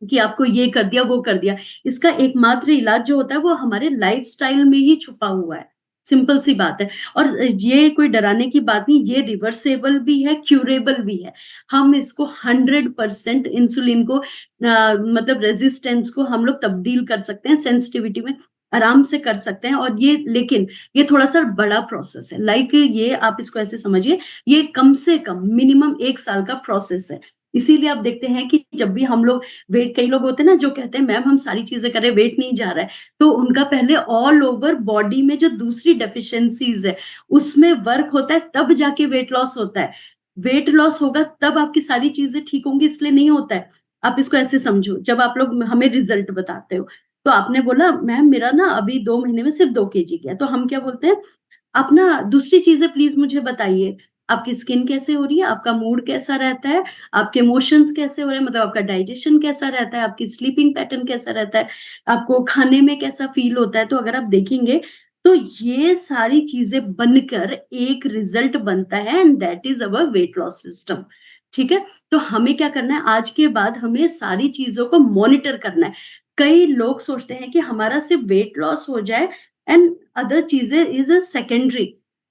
कि आपको ये कर दिया वो कर दिया। इसका एकमात्र इलाज जो होता है वो हमारे लाइफस्टाइल में ही छुपा हुआ है। सिंपल सी बात है। और ये कोई डराने की बात नहीं, ये रिवर्सेबल भी है, क्यूरेबल भी है। हम इसको 100% इंसुलिन को मतलब रेजिस्टेंस को हम लोग तब्दील कर सकते हैं, सेंसिटिविटी में आराम से कर सकते हैं। और ये लेकिन ये थोड़ा सा बड़ा प्रोसेस है। लाइक ये आप इसको ऐसे समझिए, ये कम से कम मिनिमम 1 साल का प्रोसेस है। इसीलिए आप देखते हैं कि जब भी हम लोग वेट, कई लोग होते हैं ना जो कहते हैं मैम हम सारी चीजें कर रहे हैं वेट नहीं जा रहा है, तो उनका पहले ऑल ओवर बॉडी में जो दूसरी डेफिशिएंसीज है उसमें वर्क होता है, तब जाके वेट लॉस होता है। वेट लॉस होगा तब आपकी सारी चीजें ठीक होंगी, इसलिए नहीं होता है। आप इसको ऐसे समझो, जब आप लोग हमें रिजल्ट बताते हो तो आपने बोला मैम मेरा ना अभी 2 महीने में सिर्फ 2 kg गया, तो हम क्या बोलते हैं, आप ना दूसरी चीजें प्लीज मुझे बताइए। आपकी स्किन कैसे हो रही है, आपका मूड कैसा रहता है, आपके इमोशंस कैसे हो रहे हैं, मतलब आपका डाइजेशन कैसा रहता है, आपकी स्लीपिंग पैटर्न कैसा रहता है, आपको खाने में कैसा फील होता है। तो अगर आप देखेंगे तो ये सारी चीजें बनकर एक रिजल्ट बनता है, and that is our weight loss system. ठीक है। तो हमें क्या करना है, आज के बाद हमें सारी चीजों को मॉनिटर करना है। कई लोग सोचते हैं कि हमारा सिर्फ वेट लॉस हो जाए एंड अदर चीजें इज अ सेकेंडरी।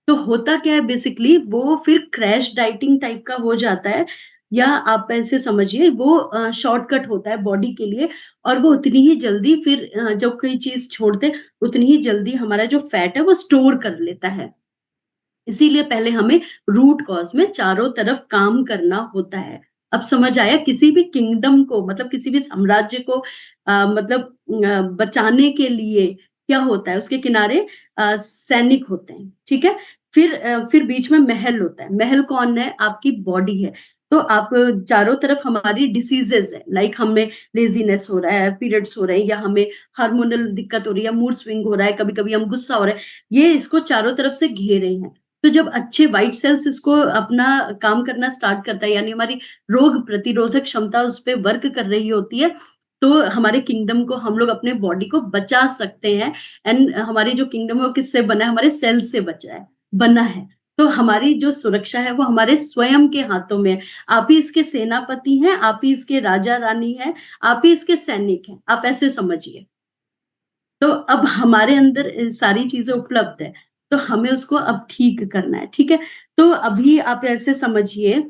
तो होता क्या है बेसिकली, वो फिर क्रैश डाइटिंग टाइप का हो जाता है, या आप ऐसे समझिए वो शॉर्टकट होता है बॉडी के लिए। और वो उतनी ही जल्दी फिर जब कोई चीज छोड़ते उतनी ही जल्दी हमारा जो फैट है वो स्टोर कर लेता है। इसीलिए पहले हमें रूट कॉज में चारों तरफ काम करना होता है। अब समझ आया, किसी भी किंगडम को मतलब किसी भी साम्राज्य को बचाने के लिए क्या होता है, उसके किनारे सैनिक होते हैं, ठीक है। फिर बीच में महल होता है। महल कौन है? आपकी बॉडी है। तो आप चारों तरफ हमारी डिसीजेस है, लाइक हमें लेजीनेस हो रहा है, पीरियड्स हो रहे हैं, या हमें हार्मोनल दिक्कत हो रही है, मूड स्विंग हो रहा है, कभी कभी हम गुस्सा हो रहे हैं, ये इसको चारों तरफ से घेरे हैं। तो जब अच्छे व्हाइट सेल्स इसको अपना काम करना स्टार्ट करता है, यानी हमारी रोग प्रतिरोधक क्षमता उस पर वर्क कर रही होती है, तो हमारे किंगडम को हम लोग अपने बॉडी को बचा सकते हैं। एंड हमारी जो किंगडम है वो किससे बना है? हमारे सेल से बना है। तो हमारी जो सुरक्षा है वो हमारे स्वयं के हाथों में है। आप ही इसके सेनापति हैं, आप ही इसके राजा रानी हैं, आप ही इसके सैनिक हैं, आप ऐसे समझिए। तो अब हमारे अंदर सारी चीजें उपलब्ध है, तो हमें उसको अब ठीक करना है, ठीक है। तो अभी आप ऐसे समझिए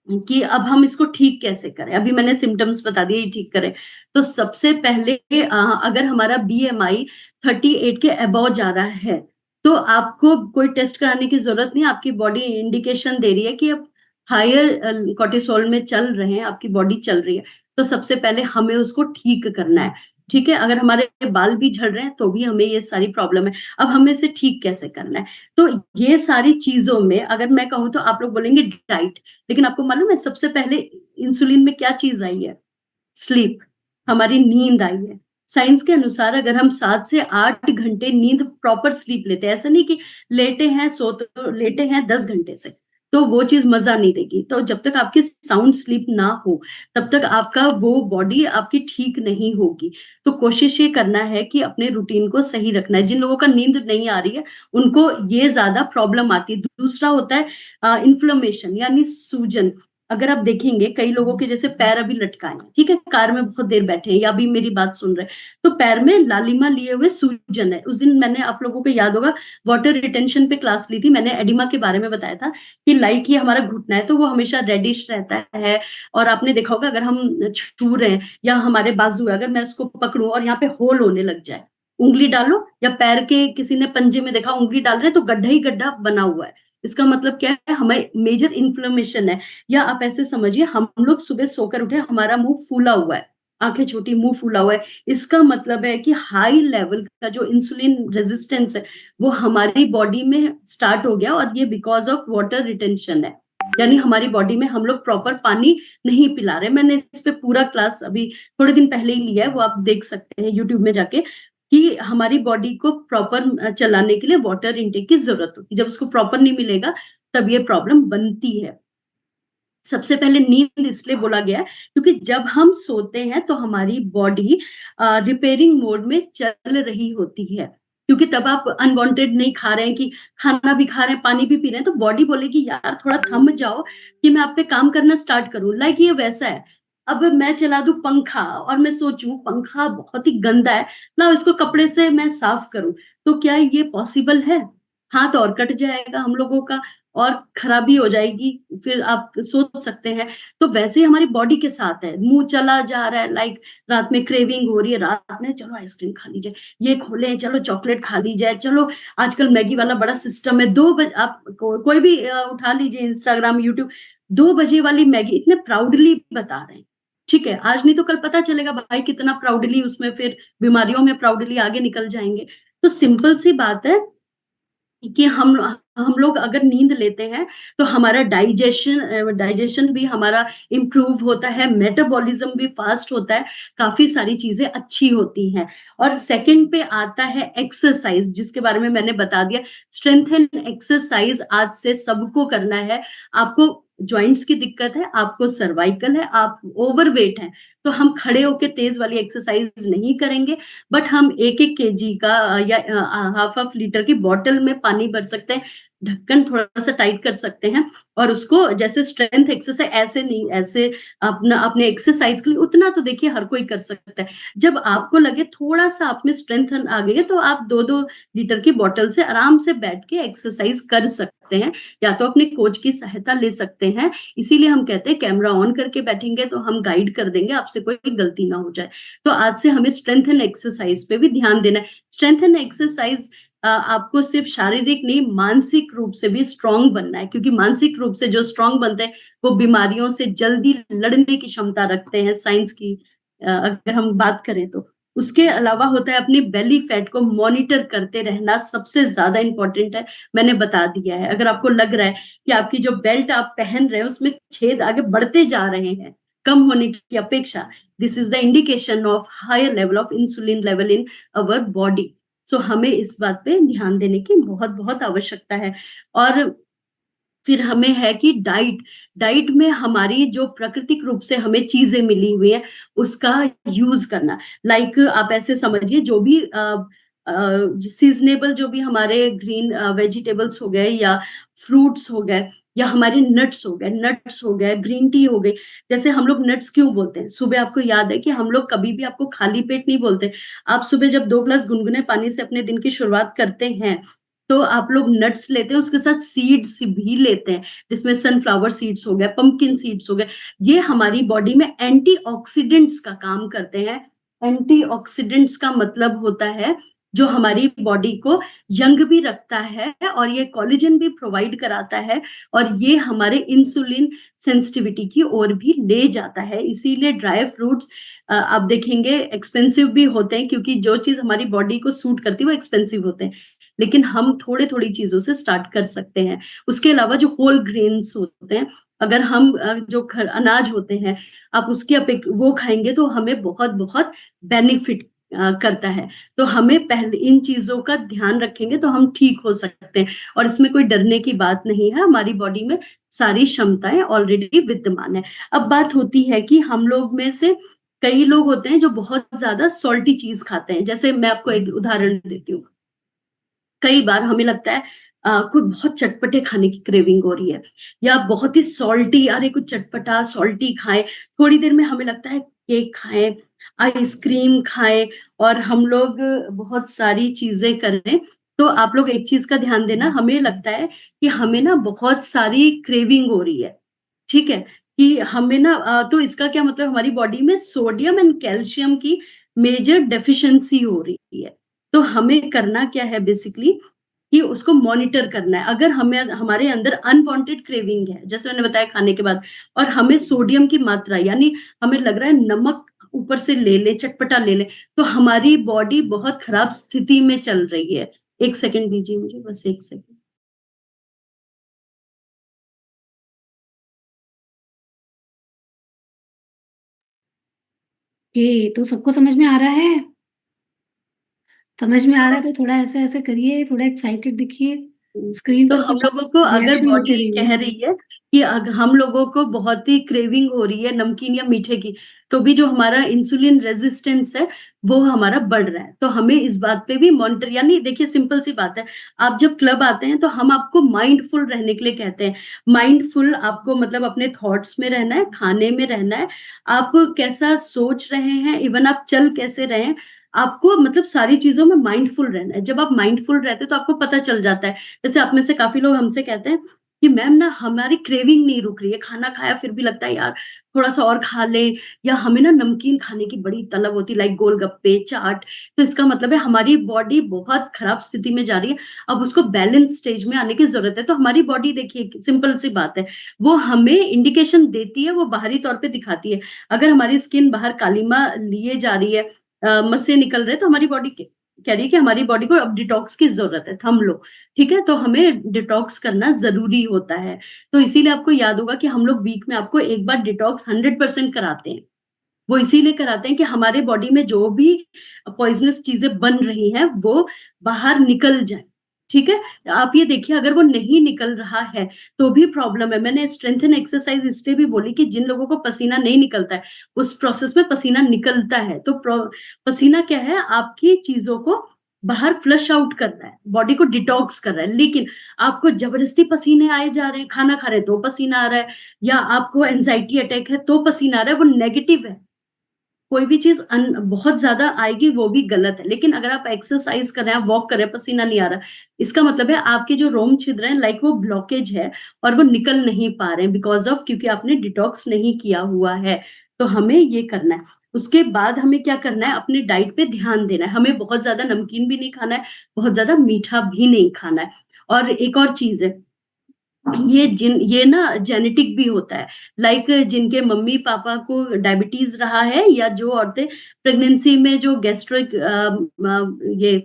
कि अब हम इसको ठीक कैसे करें। अभी मैंने सिम्टम्स बता दिए, ठीक करें। तो सबसे पहले अगर हमारा BMI 38 के अबव जा रहा है, तो आपको कोई टेस्ट कराने की जरूरत नहीं। आपकी बॉडी इंडिकेशन दे रही है कि अब हायर कोर्टिसोल में चल रहे हैं, आपकी बॉडी चल रही है। तो सबसे पहले हमें उसको ठीक करना है, ठीक है। अगर हमारे बाल भी झड़ रहे हैं तो भी हमें ये सारी प्रॉब्लम है। अब हमें इसे ठीक कैसे करना है? तो ये सारी चीजों में अगर मैं कहूँ तो आप लोग बोलेंगे डाइट, लेकिन आपको मालूम है सबसे पहले इंसुलिन में क्या चीज आई है? स्लीप, हमारी नींद आई है। साइंस के अनुसार अगर हम 7 से 8 घंटे नींद प्रॉपर स्लीप लेते हैं, ऐसा नहीं कि लेटे हैं सो तो लेटे हैं 10 घंटे से, तो वो चीज मजा नहीं देगी। तो जब तक आपकी साउंड स्लीप ना हो तब तक आपका वो बॉडी आपकी ठीक नहीं होगी। तो कोशिश ये करना है कि अपने रूटीन को सही रखना है। जिन लोगों का नींद नहीं आ रही है उनको ये ज्यादा प्रॉब्लम आती है। दूसरा होता है इन्फ्लेमेशन यानी सूजन। अगर आप देखेंगे कई लोगों के जैसे पैर अभी लटकाए हैं, ठीक है, कार में बहुत देर बैठे हैं या अभी मेरी बात सुन रहे हैं, तो पैर में लालिमा लिए हुए सूजन है। उस दिन मैंने आप लोगों को याद होगा वाटर रिटेंशन पे क्लास ली थी, मैंने एडिमा के बारे में बताया था कि लाइक ये हमारा घुटना है तो वो हमेशा रेडिश रहता है। और आपने देखा होगा अगर हम छू रहे हैं या हमारे बाजू है, अगर मैं उसको पकड़ूं और यहाँ पे होल होने लग जाए, उंगली डालो, या पैर के किसी ने पंजे में देखा उंगली डाल रहे हैं तो गड्ढा ही गड्ढा बना हुआ है, इसका मतलब क्या है? हमें मेजर इन्फ्लेमेशन है। या आप ऐसे समझिए हम लोग सुबह सोकर उठे, हमारा मुंह फूला हुआ है, आंखें छोटी, मुंह फूला हुआ है, इसका मतलब है कि हाई लेवल का जो इंसुलिन रेजिस्टेंस है वो हमारी बॉडी में स्टार्ट हो गया, और ये बिकॉज ऑफ वाटर रिटेंशन है। यानी हमारी बॉडी में हम लोग प्रॉपर पानी नहीं पिला रहे। मैंने इस पे पूरा क्लास अभी थोड़े दिन पहले ही लिया है, वो आप देख सकते हैं यूट्यूब में जाके, कि हमारी बॉडी को प्रॉपर चलाने के लिए वाटर इनटेक की जरूरत होती है। जब उसको प्रॉपर नहीं मिलेगा तब ये प्रॉब्लम बनती है। सबसे पहले नींद इसलिए बोला गया है क्योंकि जब हम सोते हैं तो हमारी बॉडी रिपेयरिंग मोड में चल रही होती है। क्योंकि तब आप अनवांटेड नहीं खा रहे हैं कि खाना भी खा रहे हैं, पानी भी पी रहे हैं, तो बॉडी बोलेगी यार थोड़ा थम जाओ कि मैं आप पे काम करना स्टार्ट करूं। लाइक ये वैसा है, अब मैं चला दूं पंखा और मैं सोचूं पंखा बहुत ही गंदा है, लाओ इसको कपड़े से मैं साफ करूं, तो क्या ये पॉसिबल है? हाथ और कट जाएगा हम लोगों का और खराबी हो जाएगी, फिर आप सोच सकते हैं। तो वैसे ही हमारी बॉडी के साथ है, मुंह चला जा रहा है, लाइक रात में क्रेविंग हो रही है, रात में चलो आइसक्रीम खा लीजिए, ये खोले चलो चॉकलेट खा ली जाए, चलो आजकल मैगी वाला बड़ा सिस्टम है, 2 बजे आप कोई भी उठा लीजिए इंस्टाग्राम यूट्यूब, 2 बजे वाली मैगी इतने प्राउडली बता रहे हैं। ठीक है, आज नहीं तो कल पता चलेगा भाई कितना प्राउडली उसमें फिर बीमारियों में प्राउडली आगे निकल जाएंगे। तो सिंपल सी बात है कि हम लोग अगर नींद लेते हैं तो हमारा डाइजेशन भी हमारा इम्प्रूव होता है, मेटाबॉलिज्म भी फास्ट होता है, काफी सारी चीजें अच्छी होती हैं। और सेकंड पे आता है एक्सरसाइज, जिसके बारे में मैंने बता दिया। स्ट्रेंथ एंड एक्सरसाइज आज से सबको करना है। आपको जॉइंट्स की दिक्कत है, आपको सर्वाइकल है, आप ओवरवेट हैं, तो हम खड़े होके तेज वाली एक्सरसाइज नहीं करेंगे, बट हम 1-1 kg का या हाफ लीटर की बॉटल में पानी भर सकते हैं, ढक्कन थोड़ा सा टाइट कर सकते हैं, और उसको जैसे स्ट्रेंथ एक्सरसाइज, ऐसे नहीं, ऐसे अपने एक्सरसाइज के लिए उतना तो देखिए हर कोई कर सकता है। जब आपको लगे थोड़ा सा आप में स्ट्रेंथ आ गई है तो आप 2-2 लीटर की बॉटल से आराम से बैठ के एक्सरसाइज कर सकते हैं, या तो अपने कोच की सहायता ले सकते हैं। इसीलिए हम कहते हैं कैमरा ऑन करके बैठेंगे तो हम गाइड कर देंगे, आपसे कोई गलती ना हो जाए। तो आज से हमें स्ट्रेंथ एंड एक्सरसाइज पे भी ध्यान देना है। स्ट्रेंथ एंड एक्सरसाइज आपको सिर्फ शारीरिक नहीं, मानसिक रूप से भी स्ट्रांग बनना है, क्योंकि मानसिक रूप से जो स्ट्रांग बनते हैं वो बीमारियों से जल्दी लड़ने की क्षमता रखते हैं, साइंस की अगर हम बात करें तो। उसके अलावा होता है अपनी बेली फैट को मॉनिटर करते रहना, सबसे ज्यादा इंपॉर्टेंट है। मैंने बता दिया है, अगर आपको लग रहा है कि आपकी जो बेल्ट आप पहन रहे हैं उसमें छेद आगे बढ़ते जा रहे हैं कम होने की अपेक्षा, this is the indication of higher level of insulin level in our body. So हमें इस बात पे ध्यान देने की बहुत बहुत आवश्यकता है। और फिर हमें है कि डाइट में हमारी जो प्राकृतिक रूप से हमें चीजें मिली हुई है उसका यूज करना। लाइक आप ऐसे समझिए, जो भी सीजनेबल जो भी हमारे ग्रीन वेजिटेबल्स हो गए या फ्रूट्स हो गए या हमारे नट्स हो गए, ग्रीन टी हो गई। जैसे हम लोग नट्स क्यों बोलते हैं, सुबह आपको याद है कि हम लोग कभी भी आपको खाली पेट नहीं बोलते। आप सुबह जब 2 ग्लास गुनगुने पानी से अपने दिन की शुरुआत करते हैं तो आप लोग नट्स लेते हैं, उसके साथ सीड्स भी लेते हैं, जिसमें सनफ्लावर सीड्स हो गए, पंपकिन सीड्स हो गए। ये हमारी बॉडी में एंटीऑक्सीडेंट्स का काम करते हैं। एंटीऑक्सीडेंट्स का मतलब होता है जो हमारी बॉडी को यंग भी रखता है, और ये कोलेजन भी प्रोवाइड कराता है, और ये हमारे इंसुलिन सेंसिटिविटी की ओर भी ले जाता है। इसीलिए ड्राई फ्रूट्स आप देखेंगे एक्सपेंसिव भी होते हैं, क्योंकि जो चीज हमारी बॉडी को सूट करती है वो एक्सपेंसिव होते हैं, लेकिन हम थोड़ी थोड़ी चीजों से स्टार्ट कर सकते हैं। उसके अलावा जो होल ग्रेन्स होते हैं, अगर हम जो अनाज होते हैं आप उसकी वो खाएंगे तो हमें बहुत बहुत बेनिफिट करता है। तो हमें पहले इन चीजों का ध्यान रखेंगे तो हम ठीक हो सकते हैं, और इसमें कोई डरने की बात नहीं है, हमारी बॉडी में सारी क्षमताएं ऑलरेडी विद्यमान है। अब बात होती है कि हम लोग में से कई लोग होते हैं जो बहुत ज्यादा सॉल्टी चीज खाते हैं। जैसे मैं आपको एक उदाहरण देती हूँ, कई बार हमें लगता है कोई बहुत चटपटे खाने की क्रेविंग हो रही है, या बहुत ही सॉल्टी, अरे कुछ चटपटा सॉल्टी खाएं। थोड़ी देर में हमें लगता है केक खाएं, आइसक्रीम खाएं, और हम लोग बहुत सारी चीजें कर रहे हैं। तो आप लोग एक चीज का ध्यान देना, हमें लगता है कि हमें ना बहुत सारी क्रेविंग हो रही है, ठीक है, कि हमें ना तो इसका क्या मतलब, हमारी बॉडी में सोडियम एंड कैल्शियम की मेजर डेफिशिएंसी हो रही है। तो हमें करना क्या है बेसिकली, कि उसको मॉनिटर करना है। अगर हमें हमारे अंदर अनवांटेड क्रेविंग है, जैसे मैंने बताया खाने के बाद, और हमें सोडियम की मात्रा, यानी हमें लग रहा है नमक ऊपर से ले ले, चटपटा ले ले, तो हमारी बॉडी बहुत खराब स्थिति में चल रही है। एक सेकंड दीजिए मुझे, बस एक सेकंड। ये तो सबको समझ में आ रहा है। समझ में आ रहा है तो थोड़ा ऐसे ऐसे करिए, थोड़ा एक्साइटेड दिखिए। स्क्रीन तो पर हम कुछ लोगों को अगर रिएक्शन बॉडी होते रहिए। कह रही है कि हम लोगों को बहुत ही क्रेविंग हो रही है नमकीन या मीठे की, तो भी जो हमारा इंसुलिन रेजिस्टेंस है वो हमारा बढ़ रहा है। तो हमें इस बात पे भी मॉनिटर, यानी देखिए सिंपल सी बात है, आप जब क्लब आते हैं तो हम आपको माइंडफुल रहने के लिए कहते हैं। माइंडफुल आपको मतलब अपने थॉट्स में रहना है, खाने में रहना है, आप कैसा सोच रहे हैं, इवन आप चल कैसे रहे हैं, आपको मतलब सारी चीजों में माइंडफुल रहना है। जब आप माइंडफुल रहते हैं तो आपको पता चल जाता है। जैसे आप में से काफी लोग हमसे कहते हैं कि मैम ना हमारी क्रेविंग नहीं रुक रही है, खाना खाया फिर भी लगता है यार थोड़ा सा और खा ले, या हमें ना नमकीन खाने की बड़ी तलब होती है, लाइक गोलगप्पे, चाट। तो इसका मतलब है हमारी बॉडी बहुत खराब स्थिति में जा रही है, अब उसको बैलेंस स्टेज में आने की जरूरत है। तो हमारी बॉडी देखिए सिंपल सी बात है, वो हमें इंडिकेशन देती है, वो बाहरी तौर पे दिखाती है। अगर हमारी स्किन बाहर कालीमा लिए जा रही है, मस्से निकल रहे, तो हमारी बॉडी कह रही है कि हमारी बॉडी को अब डिटॉक्स की जरूरत है, थम लो। ठीक है, तो हमें डिटॉक्स करना जरूरी होता है। तो इसीलिए आपको याद होगा कि हम लोग वीक में आपको एक बार डिटॉक्स 100% कराते हैं। वो इसीलिए कराते हैं कि हमारे बॉडी में जो भी पॉइजनस चीजें बन रही हैं वो बाहर निकल जाए। ठीक है, आप ये देखिए अगर वो नहीं निकल रहा है तो भी प्रॉब्लम है। मैंने स्ट्रेंथन एक्सरसाइज इसलिए भी बोली कि जिन लोगों को पसीना नहीं निकलता है, उस प्रोसेस में पसीना निकलता है, तो पसीना क्या है, आपकी चीजों को बाहर फ्लश आउट कर रहा है, बॉडी को डिटॉक्स कर रहा है। लेकिन आपको जबरदस्ती पसीने आए जा रहे हैं, खाना खा रहे हैं तो पसीना आ रहा है, या आपको एंजाइटी अटैक है तो पसीना आ रहा है, वो नेगेटिव है। कोई भी चीज बहुत ज्यादा आएगी वो भी गलत है। लेकिन अगर आप एक्सरसाइज कर रहे हैं, वॉक कर रहे हैं, पसीना नहीं आ रहा, इसका मतलब है आपके जो रोम छिद्र हैं, लाइक वो ब्लॉकेज है और वो निकल नहीं पा रहे हैं, बिकॉज ऑफ, क्योंकि आपने डिटॉक्स नहीं किया हुआ है। तो हमें ये करना है। उसके बाद हमें क्या करना है, अपने डाइट पे ध्यान देना है। हमें बहुत ज्यादा नमकीन भी नहीं खाना है, बहुत ज्यादा मीठा भी नहीं खाना है। और एक और चीज है, ये ना जेनेटिक भी होता है। लाइक जिनके मम्मी पापा को डायबिटीज रहा है, या जो औरतें प्रेगनेंसी में जो गैस्ट्रिक ये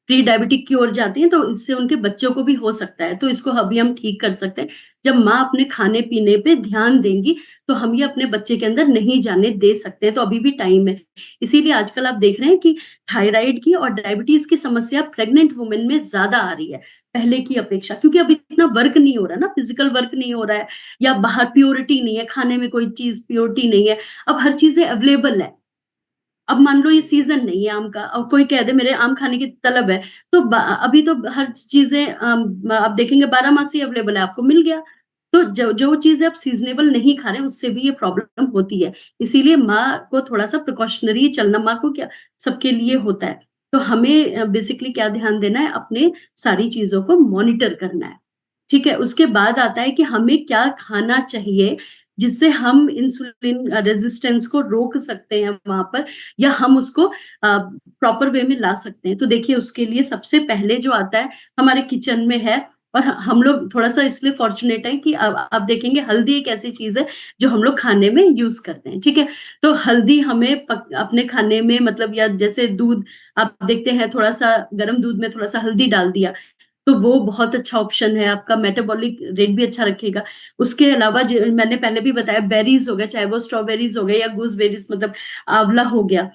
प्री डायबिटिक की ओर जाती हैं, तो इससे उनके बच्चों को भी हो सकता है। तो इसको अभी हम ठीक कर सकते हैं। जब माँ अपने खाने पीने पे ध्यान देंगी, तो हम ये अपने बच्चे के अंदर नहीं जाने दे सकते। तो अभी भी टाइम है। इसीलिए आजकल आप देख रहे हैं कि थायराइड की और डायबिटीज की समस्या प्रेग्नेंट वुमेन में ज्यादा आ रही है पहले की अपेक्षा, क्योंकि अब इतना वर्क नहीं हो रहा ना, फिजिकल वर्क नहीं हो रहा है, या बाहर प्योरिटी नहीं है, खाने में कोई चीज प्योरिटी नहीं है। अब हर चीजें अवेलेबल है। अब मान लो ये सीजन नहीं है आम का, और कोई कह दे मेरे आम खाने की तलब है, तो अभी तो हर चीजें आप देखेंगे 12 मास ही अवेलेबल है, आपको मिल गया। तो जो जो चीजें आप सीजनेबल नहीं खा रहे, उससे भी ये प्रॉब्लम होती है। इसीलिए माँ को थोड़ा सा प्रिकॉशनरी चलना, माँ को क्या, सबके लिए होता है। तो हमें बेसिकली क्या ध्यान देना है, अपने सारी चीजों को मॉनिटर करना है। ठीक है, उसके बाद आता है कि हमें क्या खाना चाहिए जिससे हम इंसुलिन रेजिस्टेंस को रोक सकते हैं वहां पर, या हम उसको प्रॉपर वे में ला सकते हैं। तो देखिए, उसके लिए सबसे पहले जो आता है हमारे किचन में है, और हम लोग थोड़ा सा इसलिए फॉर्चुनेट है कि अब आप देखेंगे हल्दी एक ऐसी चीज है जो हम लोग खाने में यूज करते हैं। ठीक है, तो हल्दी हमें अपने खाने में, मतलब या जैसे दूध आप देखते हैं, थोड़ा सा गर्म दूध में थोड़ा सा हल्दी डाल दिया, तो वो बहुत अच्छा ऑप्शन है, आपका मेटाबॉलिक रेट भी अच्छा रखेगा। उसके अलावा मैंने पहले भी बताया, बेरीज हो गया, चाहे वो स्ट्रॉबेरीज हो गया या गूसबेरीज, मतलब आंवला हो गया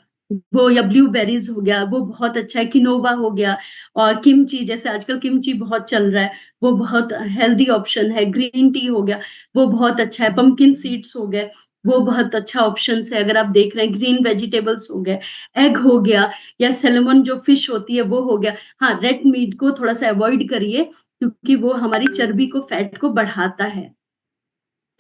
वो, या ब्लूबेरीज हो गया, वो बहुत अच्छा है। किनोवा हो गया, और किमची, जैसे आजकल किमची बहुत चल रहा है, वो बहुत हेल्दी ऑप्शन है। ग्रीन टी हो गया, वो बहुत अच्छा है। पंपकिन सीड्स हो गए, वो बहुत अच्छा ऑप्शन है। अगर आप देख रहे हैं, ग्रीन वेजिटेबल्स हो गए, एग हो गया, या सेलेमन जो फिश होती है वो हो गया। हाँ, रेड मीट को थोड़ा सा अवॉइड करिए, क्योंकि वो हमारी चर्बी को, फैट को बढ़ाता है।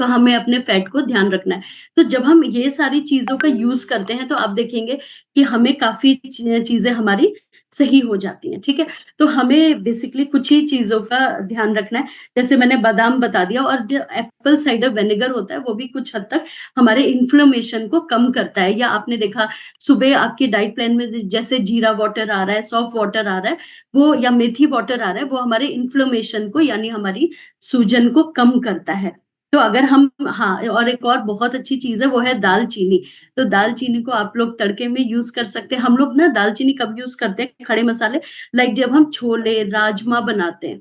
तो हमें अपने फैट को ध्यान रखना है। तो जब हम ये सारी चीजों का यूज करते हैं, तो आप देखेंगे कि हमें काफी चीजें हमारी सही हो जाती हैं। ठीक है, तो हमें बेसिकली कुछ ही चीजों का ध्यान रखना है। जैसे मैंने बादाम बता दिया, और जो एप्पल साइडर विनेगर होता है, वो भी कुछ हद तक हमारे इन्फ्लेमेशन को कम करता है। या आपने देखा, सुबह आपके डाइट प्लान में जैसे जीरा वाटर आ रहा है, सौंफ वाटर आ रहा है, वो, या मेथी वाटर आ रहा है, वो हमारे इन्फ्लेमेशन को, यानी हमारी सूजन को कम करता है। तो अगर हम, हाँ, और एक और बहुत अच्छी चीज है, वो है दालचीनी। तो दालचीनी को आप लोग तड़के में यूज कर सकते हैं। हम लोग ना दालचीनी कब यूज करते हैं, खड़े मसाले, लाइक जब हम छोले राजमा बनाते हैं,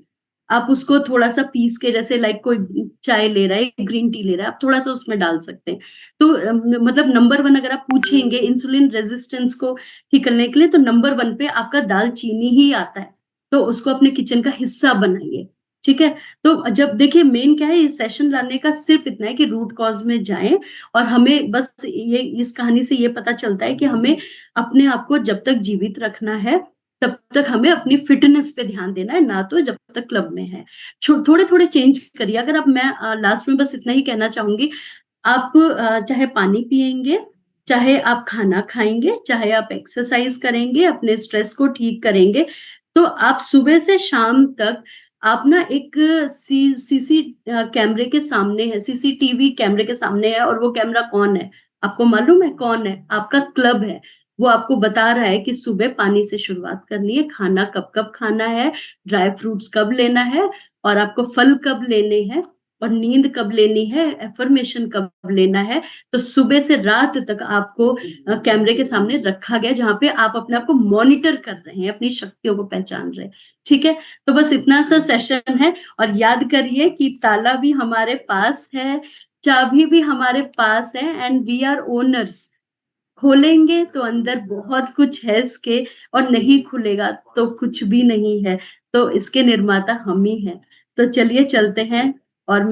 आप उसको थोड़ा सा पीस के, जैसे लाइक कोई चाय ले रहा है, ग्रीन टी ले रहा है, आप थोड़ा सा उसमें डाल सकते हैं। तो मतलब नंबर वन, अगर आप पूछेंगे इंसुलिन रेजिस्टेंस को ठीक करने के लिए, तो नंबर वन पे आपका दालचीनी ही आता है। तो उसको अपने किचन का हिस्सा बनाइए। ठीक है, तो जब देखिए, मेन क्या है, इस सेशन लाने का सिर्फ इतना है कि रूट कॉज में जाएं, और हमें बस ये, इस कहानी से ये पता चलता है कि हमें अपने आप को जब तक जीवित रखना है, तब तक हमें अपनी फिटनेस पे ध्यान देना है, ना तो जब तक क्लब में है। थोड़े थोड़े चेंज करिए। अगर अब मैं लास्ट में बस इतना ही कहना चाहूंगी, आप चाहे पानी पिएंगे, चाहे आप खाना खाएंगे, चाहे आप एक्सरसाइज करेंगे, अपने स्ट्रेस को ठीक करेंगे, तो आप सुबह से शाम तक, आप ना एक सीसी कैमरे के सामने है, सीसीटीवी कैमरे के सामने है। और वो कैमरा कौन है, आपको मालूम है कौन है? आपका क्लब है। वो आपको बता रहा है कि सुबह पानी से शुरुआत करनी है, खाना कब कब खाना है, ड्राई फ्रूट्स कब लेना है, और आपको फल कब लेने हैं, और नींद कब लेनी है, एफर्मेशन कब लेना है। तो सुबह से रात तक आपको कैमरे के सामने रखा गया, जहां पे आप अपने आप को मॉनिटर कर रहे हैं, अपनी शक्तियों को पहचान रहे हैं। ठीक है, तो बस इतना सा सेशन है। और याद करिए कि ताला भी हमारे पास है, चाबी भी हमारे पास है, एंड वी आर ओनर्स। खोलेंगे तो अंदर बहुत कुछ है इसके, और नहीं खुलेगा तो कुछ भी नहीं है। तो इसके निर्माता हम ही हैं। तो चलिए चलते हैं। और